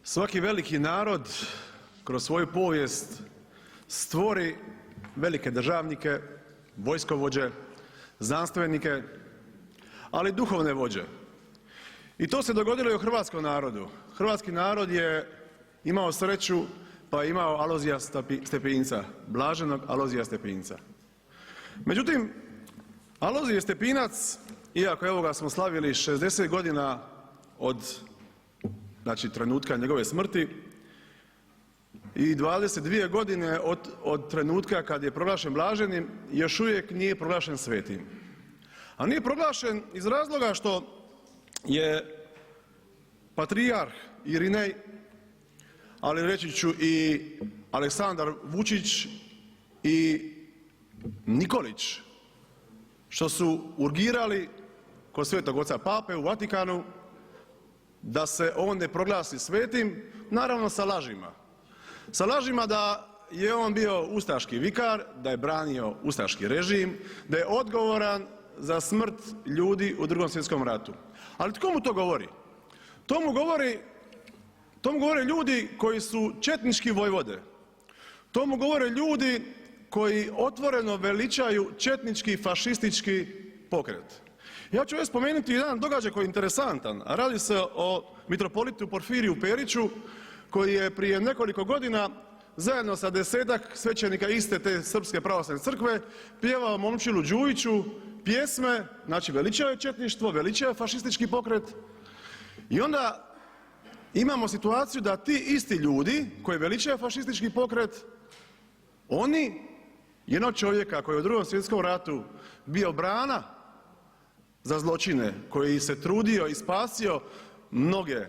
Svaki veliki narod kroz svoju povijest stvori velike državnike, vojskovođe, znanstvenike, ali i duhovne vođe. I to se dogodilo i u hrvatskom narodu. Hrvatski narod je imao sreću pa je imao Alojzija Stepinca, blaženog Alojzija Stepinca. Međutim, Alojzije Stepinac, iako evo ga smo slavili 60 godina od trenutka njegove smrti i 22 godine od trenutka kad je proglašen blaženim, još uvijek nije proglašen svetim. A nije proglašen iz razloga što je patrijarh Irinej, ali reći ću i Aleksandar Vučić i Nikolić, što su urgirali kod Svetog Oca Pape u Vatikanu da se on ne proglasi svetim, naravno sa lažima. Sa lažima da je on bio ustaški vikar, da je branio ustaški režim, da je odgovoran za smrt ljudi u Drugom svjetskom ratu. Ali tko mu to govori? To mu govore ljudi koji su četnički vojvode. To mu govore ljudi koji otvoreno veličaju četnički fašistički pokret. Ja ću ovdje spomenuti jedan događaj koji je interesantan, a radi se o mitropolitu Porfiriju Periću koji je prije nekoliko godina zajedno sa 10-ak svećenika iste te Srpske pravoslavne crkve pjevao Momčilu Đujiću pjesme, znači veličao je četništvo, veličao je fašistički pokret i onda imamo situaciju da ti isti ljudi koji veličaju fašistički pokret, oni jednog čovjeka koji je u Drugom svjetskom ratu bio brana za zločine, koji se trudio i spasio mnoge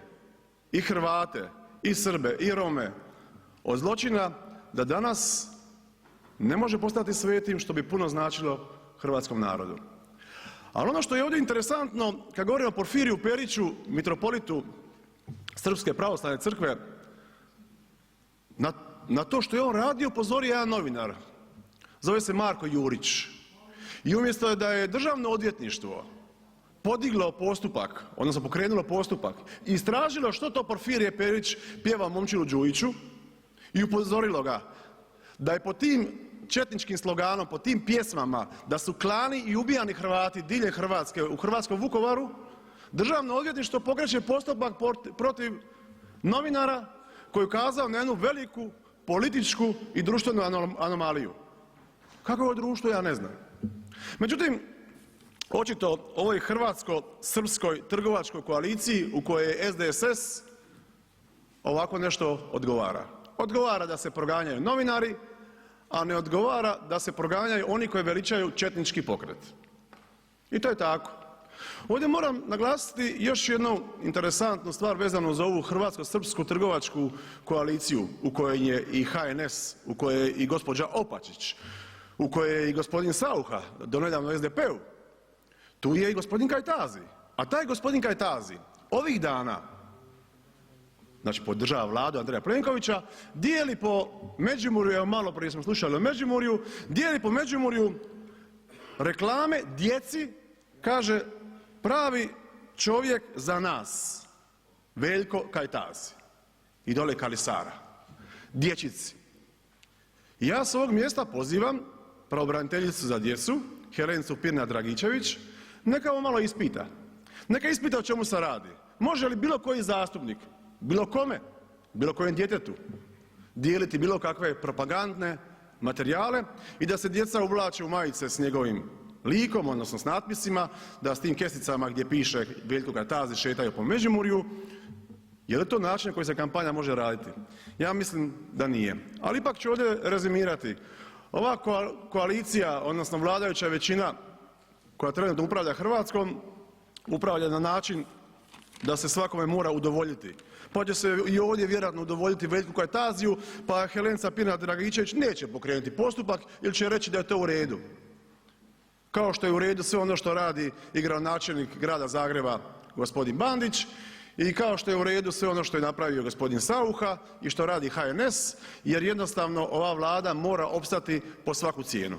i Hrvate i Srbe i Rome od zločina, da danas ne može postati svetim, što bi puno značilo hrvatskom narodu. Ali ono što je ovdje interesantno kad govorimo o Porfiriju Periću, mitropolitu Srpske pravoslavne crkve, na to što je on radio upozorio jedan novinar, zove se Marko Jurić, i umjesto da je Državno odvjetništvo podiglo postupak, odnosno pokrenulo postupak i istražilo što to Porfirije Perić pjeva Momčilu Đujiću i upozorilo ga da je po tim četničkim sloganom, po tim pjesmama, da su klani i ubijani Hrvati diljem Hrvatske u hrvatskom Vukovaru, Državno odvjetništvo pokreće postupak protiv novinara koji je ukazao na jednu veliku političku i društvenu anomaliju. Kako je ovo društvo, ja ne znam. Međutim, očito ovoj hrvatsko-srpskoj trgovačkoj koaliciji u kojoj je SDSS ovako nešto odgovara. Odgovara da se proganjaju novinari, a ne odgovara da se proganjaju oni koji veličaju četnički pokret. I to je tako. Ovdje moram naglasiti još jednu interesantnu stvar vezanu za ovu hrvatsko-srpsku trgovačku koaliciju u kojoj je i HNS, u kojoj je i gospođa Opačić, u kojoj je i gospodin Saucha, donedavno u SDP-u. Tu je i gospodin Kajtazi. A taj gospodin Kajtazi ovih dana, znači podržava Vladu Andreja Plenkovića, dijeli po Međimurju, evo malo prije smo slušali o Međimurju, dijeli po Međimurju reklame djeci, kaže pravi čovjek za nas, Veljko Kajtazi. I dole Kalisara, dječici. I ja s ovog mjesta pozivam pravobraniteljicu za djecu, Helencu Pirnat Dragičević, neka ovo malo ispita. Neka ispita o čemu se radi. Može li bilo koji zastupnik, bilo kome, bilo kojem djetetu dijeliti bilo kakve propagandne materijale i da se djeca uvlače u majice s njegovim likom, odnosno s natpisima, da s tim kesicama gdje piše Veljko Kajtazi šetaju po Međimurju. Je li to način na koji se kampanja može raditi? Ja mislim da nije. Ali ipak ću ovdje rezimirati. Ova koalicija, odnosno vladajuća većina koja trenutno upravlja Hrvatskom, upravlja na način da se svakome mora udovoljiti. Pa će se i ovdje vjerojatno udovoljiti Veljku Kajtaziju, pa Helenca Pirnat Dragičević neće pokrenuti postupak ili će reći da je to u redu. Kao što je u redu sve ono što radi i gradonačelnik grada Zagreba gospodin Bandić i kao što je u redu sve ono što je napravio gospodin Saucha i što radi HNS, jer jednostavno ova Vlada mora opstati po svaku cijenu.